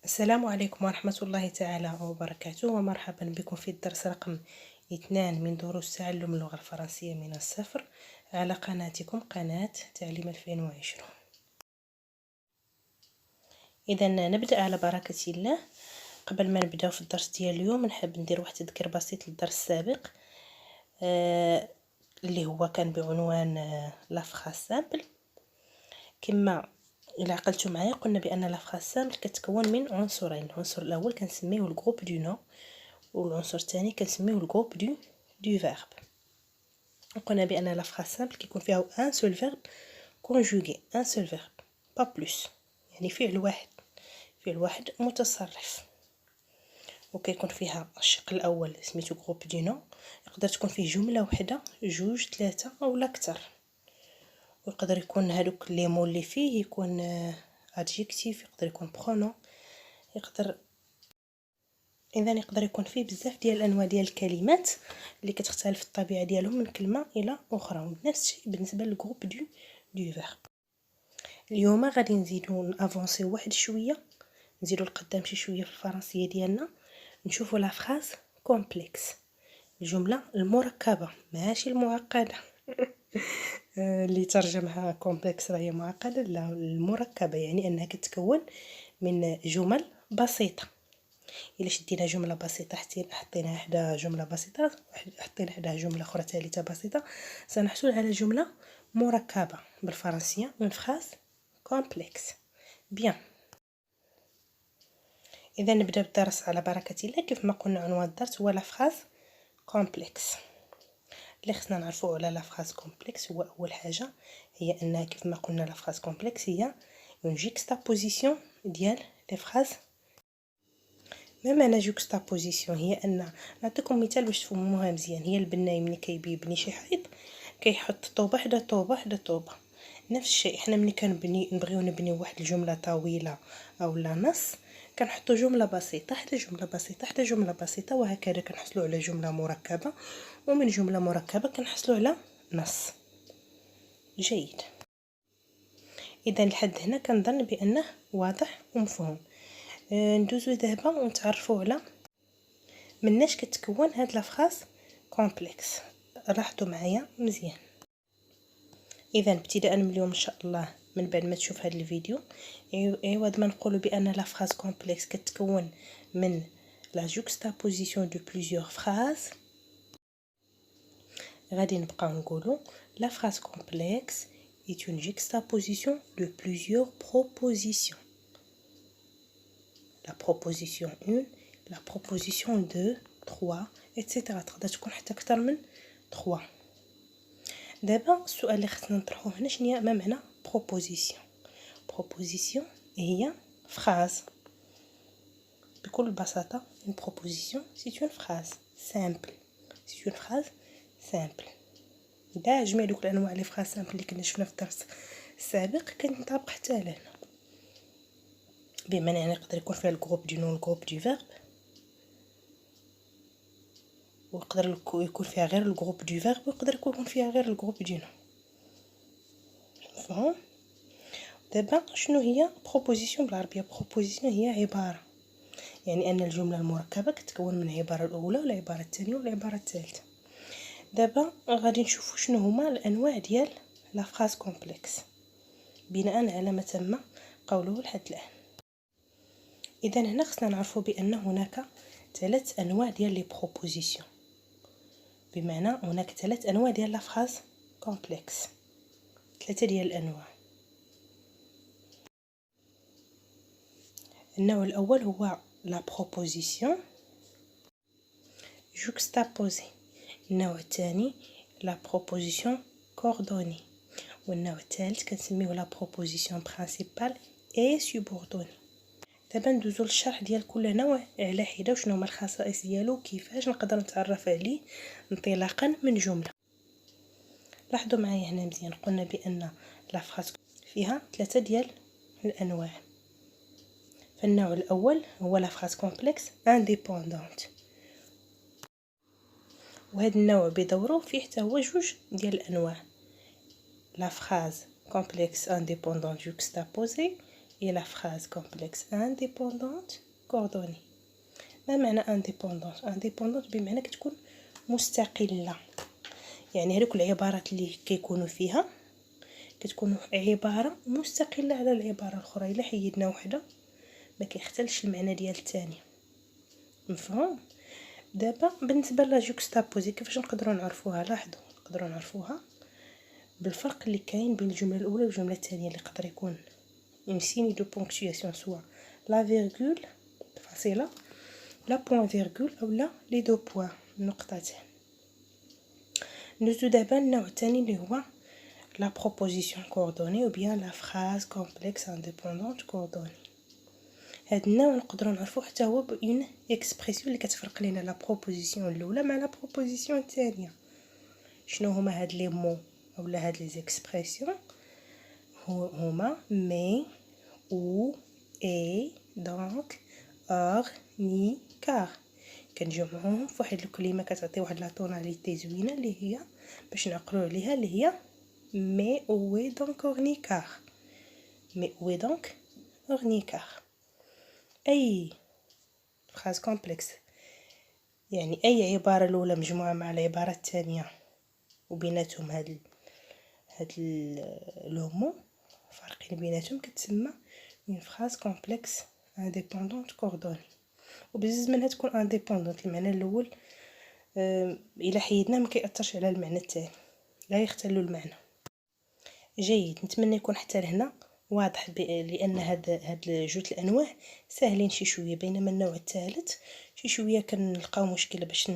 السلام عليكم ورحمة الله تعالى وبركاته، ومرحبا بكم في الدرس رقم 2 من دروس تعلم اللغة الفرنسية من الصفر على قناتكم قناة تعليم 2020. إذا نبدأ على بركة الله. قبل ما نبدأ في الدرس ديال اليوم نحب ندير واحد تذكير بسيط للدرس السابق اللي هو كان بعنوان لا فراس سامبل. كما إلا عقلتوا معايا قلنا بأن لا فراس سامبل كتكون من عنصرين. العنصر الأول كنسميه الجروب دو نو، والعنصر الثاني كنسميه الجروب دو فيرب. وقلنا بأن لا فراس سامبل كيكون فيها ان سول فيرب كونجوغي، ان سول فيرب با بلوس، يعني فعل واحد متصرف. وكيكون فيها الشق الاول سميتو جروب دو نو، يقدر تكون فيه جمله وحده، جوج، ثلاثه اولا اكثر. ويقدر يكون هادوك لي مول اللي فيه يكون ادجيكتيف، يقدر يكون برونون، يقدر يكون فيه بزاف ديال الانواع ديال الكلمات اللي كتختلف الطبيعه ديالهم من كلمه الى اخرى. ونفس الشيء بالنسبه للجروب دو فيرب. اليوم غادي نزيدو نافونسي واحد شويه، نزيدو لقدام شي شويه في الفرنسيه ديالنا، نشوفوا لا فراز كومبلكس، الجمله المركبه ماشي المعقده. اللي ترجمها كومبلكس راهي معقده، لا المركبه يعني انها كتكون من جمل بسيطه. الا شدينا جمله بسيطه حطيناها حدا جمله بسيطه، حطينا حداها جمله اخرى ثالثه بسيطه، سنحصل على جمله مركبه بالفرنسيه اون فراز كومبلكس. بيان، اذا نبدا بالدرس على بركه الله. كيف ما قلنا عنوان الدرس هو لا فراز كومبلكس. اللي خصنا نعرفوا على لا فراز كومبلكس هو اول حاجه هي انها كيف ما قلنا لا فراز كومبلكس هي اون جيكستابوزيسيون ديال لي فراز. ما معنى جوكستابوزيسيون؟ هي ان نعطيكم مثال باش تفهموها مزيان. هي البناي ملي كيبني شي حيط كيحط طوبه حدا طوبه حدا طوبه. نفس الشيء حنا ملي نبغيو نبنيو واحد الجمله طويله اولا نص، كنحطوا جمله بسيطه حدا جمله بسيطه حدا جمله بسيطه، وهكذا كنحصلوا على جمله مركبه، ومن جمله مركبه كنحصلوا على نص. جيد، اذا لحد هنا كنظن بانه واضح ومفهوم. ندوزو دابا ونتعرفوا على مناش كتكون هاد لا فراز كومبلكس. لاحظوا معايا مزيان. اذا ابتداء من اليوم ان شاء الله، من بعد ما تشوف هذا الفيديو، عوض ما نقولوا بان لا فراز كومبلكس كتكون من لا جوكستابوزيسيون دو بليزيور فراز، غادي نبقاو نقولوا لا فراز كومبلكس est une juxtaposition de plusieurs propositions. La proposition 1, la proposition 2, 3 etc. تقدر تكون حتى اكثر من 3. دابا السؤال اللي خصنا نطرحوه هنا شنو ما معنى بروبوزيسيون؟ بروبوزيسيون هي فراز. بكل بساطه une proposition c'est une phrase simple. c'est une phrase simple. دا جميع دوك الانواع لي فراز سامبل اللي كنا شفنا في الدرس السابق كنطابق حتى لهنا. بمعنى يعني يقدر يكون فيها الجروب دو نو الجروب دو فيرب، ويقدر يكون فيها غير الجروب دو فيرب، ويقدر يكون فيها غير الجروب دو نو. فهم؟ دابا شنو هي بروبوزيسيون بالعربيه؟ بروبوزيسيون هي عباره، يعني ان الجمله المركبه كتكون من العباره الاولى والعباره الثانيه والعباره الثالثه. دابا غادي نشوفوا شنو هما الانواع ديال لا فراز كومبلكس بناء على ما تم قوله لحد الان. اذا هنا خصنا نعرفوا بان هناك 3 انواع ديال لي بروبوزيسيون، بمعنى هناك 3 انواع ديال لا فراز كومبلكس، 3 ديال الانواع. النوع الاول هو لا بروبوزيسيون juxtaposée. النوع الثاني لا بروبوزيسيون كوردوني. والنوع الثالث كنسميوه لا بروبوزيسيون برينسيبال اي سوبوردوني. دابا ندوزو للشرح ديال كل نوع على حده وشنو هما الخصائص ديالو وكيفاش نقدر نتعرف عليه انطلاقا من جمله. لاحظوا معايا هنا مزيان، قلنا بان لا فراز فيها 3 ديال الانواع. فالنوع الاول هو لا فراز كومبلكس انديبوندونت، وهذا النوع بدوره فيه حتى هو جوج ديال الانواع، لا فراز كومبلكس انديبوندونت juxtaposée et la phrase complexe indépendante coordonnée. ما معنى indépendante بمعنى كتكون مستقلة، يعني هذوك العبارات اللي كيكونوا فيها كتكون عبارة مستقلة على العبارة الأخرى. إلا حيدنا وحدة ما كيختلش المعنى ديال الثانية. مفهوم؟ دابا بالنسبة لا جوكستابوزي كيفاش نقدروا نعرفوها؟ لاحظوا، نقدروا نعرفوها بالفرق اللي كاين بين الجملة الأولى والجملة الثانية، اللي يقدر يكون اون سيني دو بونكتواسيون سوا لا فيرغول فاصلة لا بوين فيرغول أو لا لي دو بوين نقطتين. ندوزو دابا النوع الثاني اللي هو la proposition coordonnée ou bien la phrase complexe indépendante coordonnée. هاد النوع نقدروا نعرفوه حتى هو بأون اكسبرسيون اللي كتفرق لينا لا بروبوزيسيون الاولى مع لا بروبوزيسيون الثانيه. شنو هما هاد لي مو اولا هاد لي زيكسبرسيون؟ هما مي او اي دونك اور ني كار. كنجمعوهم فواحد الكلمه كتعطي واحد لا طوناليتي زوينه اللي هي باش نعقلوا عليها، اللي هي mais où est donc ornicar. Mais où est donc ornicar. أي phrase complexe يعني أي عبارة الأولى مجموعة مع العبارة الثانية وبيناتهم هاد لومو فرقين بيناتهم كتسمى une phrase complexe indépendante coordonnée. وبزز منها تكون indépendante. المعنى الأول إلا حيدنا ما كيأثرش على المعنى الثاني، لا يختل المعنى. جيد، نتمنى يكون حتى لهنا واضح لان هاد جوج الانواع ساهلين شي شويه، بينما النوع الثالث شي شويه كنلقاو مشكله باش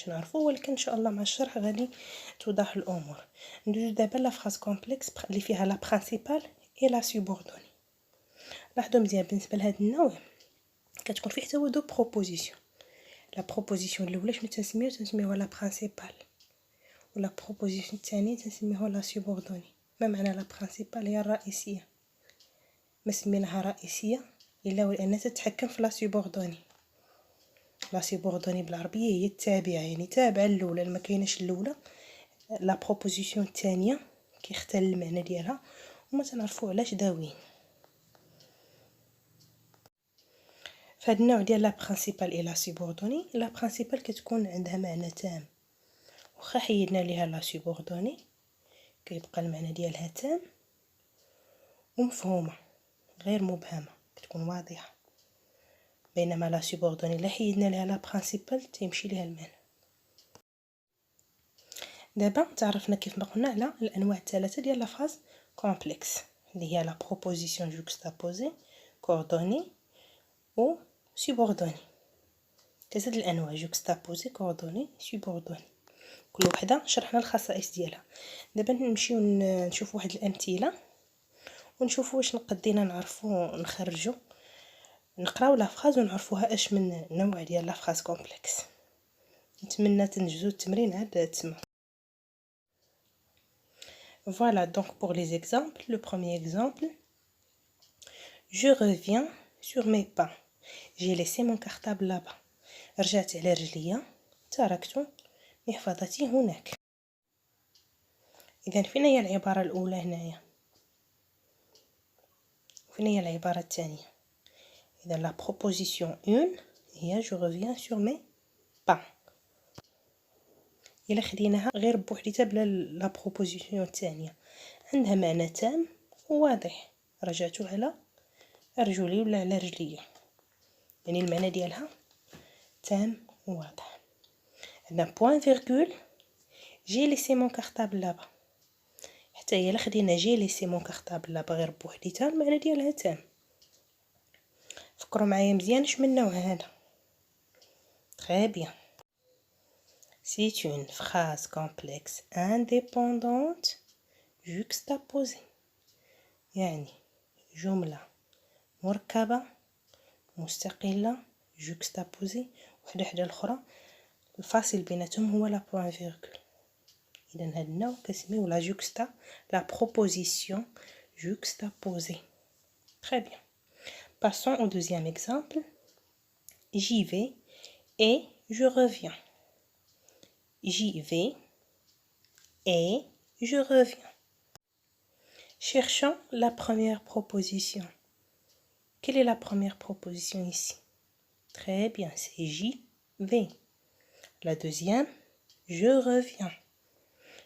نعرفوه، ولكن ان شاء الله مع الشرح غادي توضح الامور. ندوزو دابا لا فراز كومبلكس اللي فيها لا برينسيبال اي لا سوبوردوني. لاحظوا مزيان بالنسبه لهذا النوع كتكون فيه حتى هو دو بروبوزيسيون. لا بروبوزيسيون الاولى شنو تنسميوها لا برينسيبال، ولا بروبوزيسيون الثانيه تنسميوها لا سوبوردوني. ما معنى لا برينسيبال؟ هي الرئيسيه. ما سميناها رئيسيه الا ولانها تتحكم في لا سوبوردوني. لا سوبوردوني بالعربيه هي التابعه، يعني تابعه الاولى. ما كايناش الاولى لا بروبوزيسيون الثانيه كيختل المعنى ديالها وما تنعرفوا علاش داوين. فهاد النوع ديال لا برينسيبال اي لا سوبوردوني، لا برينسيبال كتكون عندها معنى تام، واخا حيدنا ليها لا سوبوردوني كيبقى المعنى ديالها تام ومفهومه غير مبهمه، كتكون واضحه. بينما لا سوبوردوني الا حيدنا ليها لا برينسيبال تيمشي ليها المعنى. دابا تعرفنا كيف ما قلنا على الانواع الثلاثه ديال لا فراز كومبلكس، اللي هي لا بروبوزيسيون جوكستابوزي كوردوني و سوبوردوني. ثلاثه الانواع جوكستابوزي كوردوني سوبوردوني، كل وحده شرحنا الخصائص ديالها. دابا نمشيو نشوف واحد الامثله ونشوفوا واش قدينا نعرفوا نخرجوا نقراو لا فراز ونعرفوها اش من نوع ديال لا فراز كومبلكس. نتمنى تنجزوا التمرين عاد تما. Voilà donc pour les exemples. Le premier exemple: je reviens sur mes pas. J'ai laissé mon cartable là-bas. رجعت على رجليا تركت محفظتي هناك. إذا فين هي العبارة الأولى هنايا؟ فين هي العبارة الثانية؟ إذا la proposition 1 هي je reviens sur mes pas. إلا خديناها غير بوحديتها بلا لا بروبوزيسيون الثانيه عندها معنى تام وواضح. رجعت على رجلي ولا على رجليا، يعني المعنى ديالها تام وواضح. عندنا بوين فيرغول جي ليسي مون كارطابل لابا، حتى هي الا خدينا جي ليسي مون كارطابل لابا غير بوحديتها المعنى ديالها تام. فكروا معايا مزيان اش من نوع هذا. très bien. C'est une phrase complexe indépendante juxtaposée، يعني جملة مركبة مستقلة juxtaposée وحدة حدا الأخرى، الفاصل بيناتهم هو لا بوين فيرغول. إذا هذا النوع كنسميوه لا جوكستا لا proposition juxtaposée. Très bien. Passons au deuxième exemple. J'y vais et je reviens. J'y vais et je reviens. Cherchons la première proposition. Quelle est la première proposition ici? Très bien, c'est j'y vais. La deuxième, je reviens.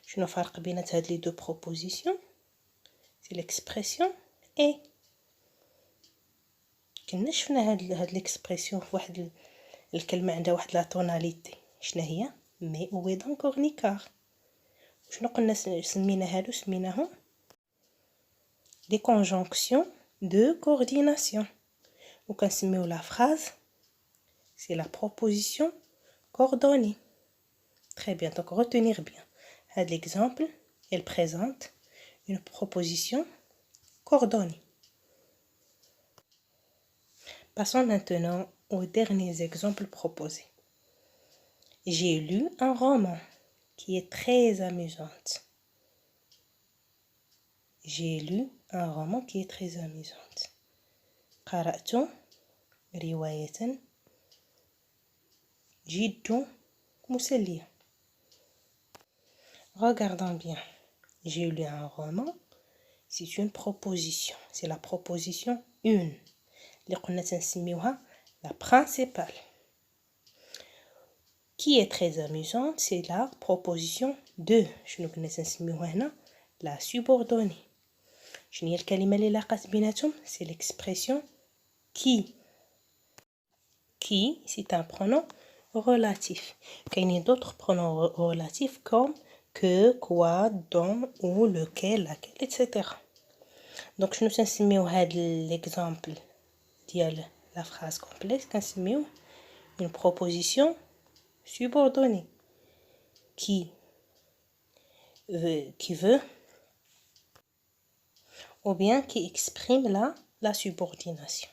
شنو الفرق بين هاد les deux propositions? C'est l'expression et. كنا شفنا هاد l'expression في واحد الكلمة عندها واحد لا tonalité. شنو هي؟ mais où est donc ornicar. شنو قلنا سمينا هادو سميناهم des conjonctions de coordination. وكنسميو la phrase c'est la proposition coordonnée. Très bien, donc retenir bien. L'exemple, elle présente une proposition coordonnée. Passons maintenant aux derniers exemples proposés. J'ai lu un roman qui est très amusant. J'ai lu un roman qui est très amusant. قرأت رواية جد مسلية. Regardons bien. J'ai lu un roman. C'est une proposition. C'est la proposition 1. اللي قلنا تنسميوها la principale. Qui est très amusante, c'est la proposition 2. شنو كنا تنسميوها هنا la subordonnée. شنو هي الكلمة اللي لاقات بيناتهم؟ c'est l'expression qui. Qui, c'est un pronom relatif. كاينين d'autres pronoms relatifs comme que, quoi, dont, ou, lequel, laquelle, etc. Donc شنو تنسميو هاد l'exemple ديال la phrase complexe كنسميوه une proposition subordonnée qui veut ou bien qui exprime la subordination.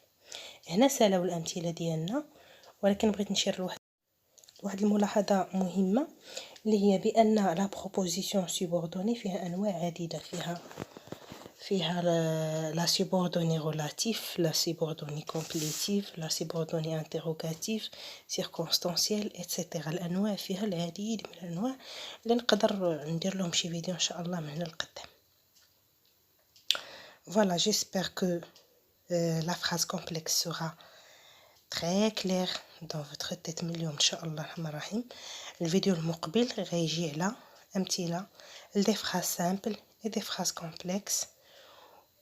هنا سالاو الامثله ديالنا، ولكن بغيت نشير لواحد الملاحظه مهمه اللي هي بان لا بروبوزيسيون سوبوردوني فيها انواع عديده. فيها لا سوبوردوني ريلاتيف، لا سوبوردوني كومبليتيف، لا سوبوردوني انتروغاتيف، سيركونستانسيال ايتترا. الانواع فيها العديد من الانواع اللي نقدر ندير لهم شي فيديو ان شاء الله من هنا لقدام. Voilà, j'espère que la phrase complexe sera très claire dans votre tête مليون ان شاء الله الرحمن الرحيم. الفيديو المقبل غيجي على امثله لدي فراز سامبل et des phrases complexes.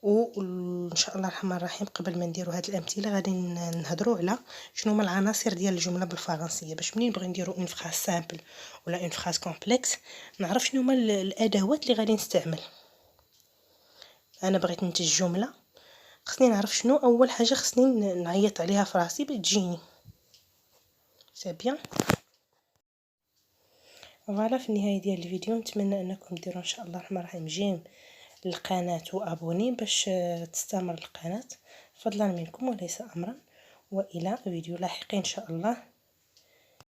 وان شاء الله الرحمن الرحيم قبل ما نديروا هاد الامثله غادي نهضروا على شنو هما العناصر ديال الجمله بالفرنسيه، باش منين نبغي نديروا اون فراز سامبل ولا اون فراز كومبلكس نعرف شنو هما الادوات اللي غادي نستعمل. انا بغيت ننتج جمله، خصني نعرف شنو اول حاجه خصني نعيط عليها في راسي باش تجيني. سي بيان. فوالا، في النهايه ديال الفيديو نتمنى انكم ديروا ان شاء الله الرحمن الرحيم جيم للقناه وابوني باش تستمر القناه، فضلا منكم وليس امرا. والى فيديو لاحق ان شاء الله.